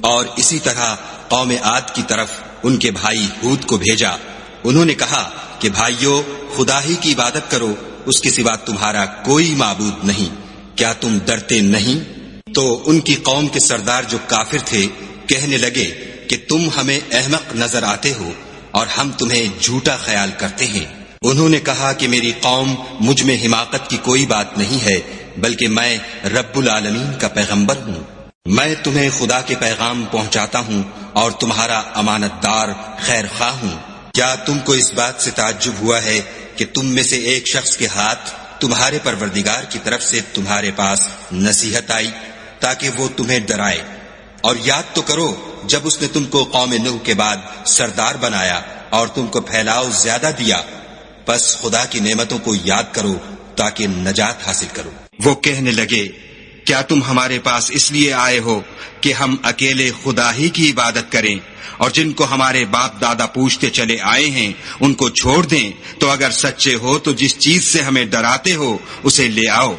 اور اسی طرح قوم عاد کی طرف ان کے بھائی ہود کو بھیجا۔ انہوں نے کہا کہ بھائیو، خدا ہی کی عبادت کرو، اس کے سوا تمہارا کوئی معبود نہیں، کیا تم ڈرتے نہیں؟ تو ان کی قوم کے سردار جو کافر تھے کہنے لگے کہ تم ہمیں احمق نظر آتے ہو اور ہم تمہیں جھوٹا خیال کرتے ہیں۔ انہوں نے کہا کہ میری قوم مجھ میں حماقت کی کوئی بات نہیں ہے، بلکہ میں رب العالمین کا پیغمبر ہوں۔ میں تمہیں خدا کے پیغام پہنچاتا ہوں اور تمہارا امانت دار خیر خواہ ہوں۔ کیا تم کو اس بات سے تعجب ہوا ہے کہ تم میں سے ایک شخص کے ہاتھ تمہارے پروردگار کی طرف سے تمہارے پاس نصیحت آئی تاکہ وہ تمہیں ڈرائے؟ اور یاد تو کرو جب اس نے تم کو قوم نوح کے بعد سردار بنایا اور تم کو پھیلاؤ زیادہ دیا، پس خدا کی نعمتوں کو یاد کرو تاکہ نجات حاصل کرو۔ وہ کہنے لگے کیا تم ہمارے پاس اس لیے آئے ہو کہ ہم اکیلے خدا ہی کی عبادت کریں اور جن کو ہمارے باپ دادا پوچھتے چلے آئے ہیں ان کو چھوڑ دیں؟ تو اگر سچے ہو تو جس چیز سے ہمیں ڈراتے ہو اسے لے آؤ۔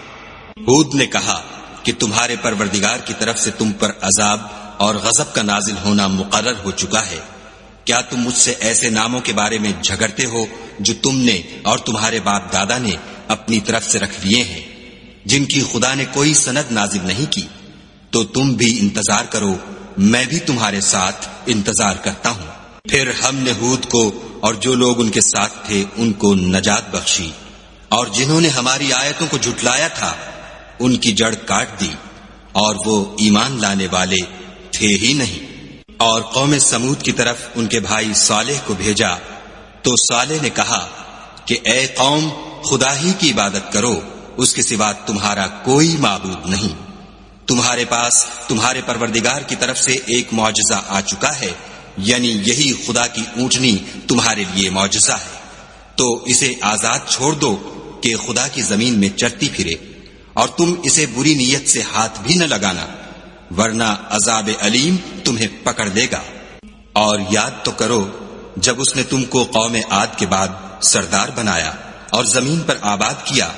ہود نے کہا کہ تمہارے پروردگار کی طرف سے تم پر عذاب اور غضب کا نازل ہونا مقرر ہو چکا ہے۔ کیا تم مجھ سے ایسے ناموں کے بارے میں جھگڑتے ہو جو تم نے اور تمہارے باپ دادا نے اپنی طرف سے رکھ لیے ہیں، جن کی خدا نے کوئی سند نازل نہیں کی؟ تو تم بھی انتظار کرو، میں بھی تمہارے ساتھ انتظار کرتا ہوں۔ پھر ہم نے ہود کو اور جو لوگ ان کے ساتھ تھے ان کو نجات بخشی، اور جنہوں نے ہماری آیتوں کو جھٹلایا تھا ان کی جڑ کاٹ دی، اور وہ ایمان لانے والے تھے ہی نہیں۔ اور قوم سمود کی طرف ان کے بھائی صالح کو بھیجا، تو صالح نے کہا کہ اے قوم، خدا ہی کی عبادت کرو، اس کے سوا تمہارا کوئی معبود نہیں۔ تمہارے پاس تمہارے پروردگار کی طرف سے ایک معجزہ آ چکا ہے، یعنی یہی خدا کی اونٹنی تمہارے لیے معجزہ ہے، تو اسے آزاد چھوڑ دو کہ خدا کی زمین میں چرتی پھرے، اور تم اسے بری نیت سے ہاتھ بھی نہ لگانا، ورنہ عذاب علیم تمہیں پکڑ لے گا۔ اور یاد تو کرو جب اس نے تم کو قوم عاد کے بعد سردار بنایا اور زمین پر آباد کیا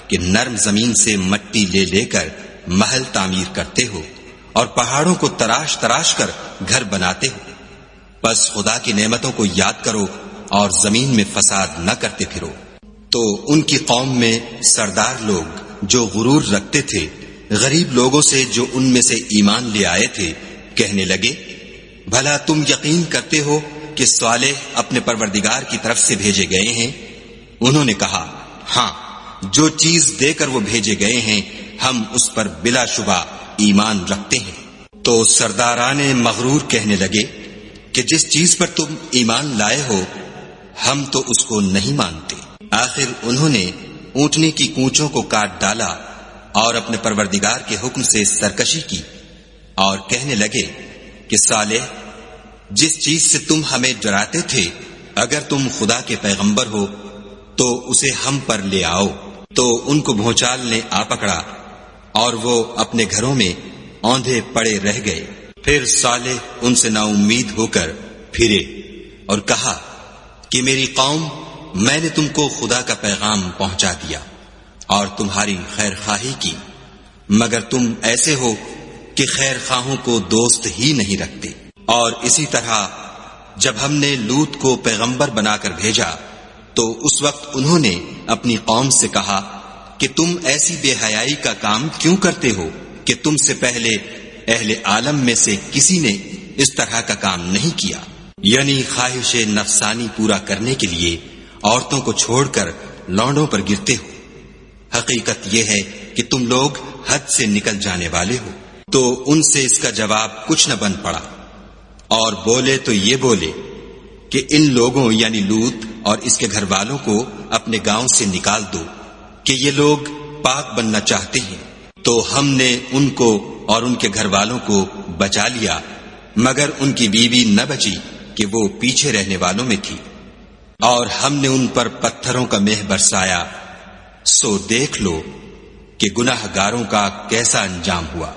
کہ نرم زمین سے مٹی لے لے کر محل تعمیر کرتے ہو اور پہاڑوں کو تراش تراش کر گھر بناتے ہو۔ بس خدا کی نعمتوں کو یاد کرو اور زمین میں فساد نہ کرتے پھرو۔ تو ان کی قوم میں سردار لوگ جو غرور رکھتے تھے غریب لوگوں سے جو ان میں سے ایمان لے آئے تھے کہنے لگے بھلا تم یقین کرتے ہو کہ صالح اپنے پروردگار کی طرف سے بھیجے گئے ہیں؟ انہوں نے کہا ہاں، جو چیز دے کر وہ بھیجے گئے ہیں ہم اس پر بلا شبہ ایمان رکھتے ہیں۔ تو سرداران مغرور کہنے لگے کہ جس چیز پر تم ایمان لائے ہو ہم تو اس کو نہیں مانتے۔ آخر انہوں نے اونٹنی کی کونچوں کو کاٹ ڈالا اور اپنے پروردگار کے حکم سے سرکشی کی، اور کہنے لگے کہ صالح، جس چیز سے تم ہمیں ڈراتے تھے اگر تم خدا کے پیغمبر ہو تو اسے ہم پر لے آؤ۔ تو ان کو بھونچال نے آ پکڑا اور وہ اپنے گھروں میں اوندھے پڑے رہ گئے۔ پھر صالح ان سے نا امید ہو کر پھرے اور کہا کہ میری قوم، میں نے تم کو خدا کا پیغام پہنچا دیا اور تمہاری خیر خواہی کی، مگر تم ایسے ہو کہ خیر خواہوں کو دوست ہی نہیں رکھتے۔ اور اسی طرح جب ہم نے لوط کو پیغمبر بنا کر بھیجا تو اس وقت انہوں نے اپنی قوم سے کہا کہ تم ایسی بے حیائی کا کام کیوں کرتے ہو کہ تم سے پہلے اہل عالم میں سے کسی نے اس طرح کا کام نہیں کیا، یعنی خواہش نفسانی پورا کرنے کے لیے عورتوں کو چھوڑ کر لونڈوں پر گرتے ہو۔ حقیقت یہ ہے کہ تم لوگ حد سے نکل جانے والے ہو۔ تو ان سے اس کا جواب کچھ نہ بن پڑا، اور بولے تو یہ بولے کہ ان لوگوں یعنی لوط اور اس کے گھر والوں کو اپنے گاؤں سے نکال دو کہ یہ لوگ پاک بننا چاہتے ہیں۔ تو ہم نے ان کو اور ان کے گھر والوں کو بچا لیا، مگر ان کی بیوی نہ بچی کہ وہ پیچھے رہنے والوں میں تھی، اور ہم نے ان پر پتھروں کا مہ برسایا۔ سو دیکھ لو کہ گناہ گاروں کا کیسا انجام ہوا۔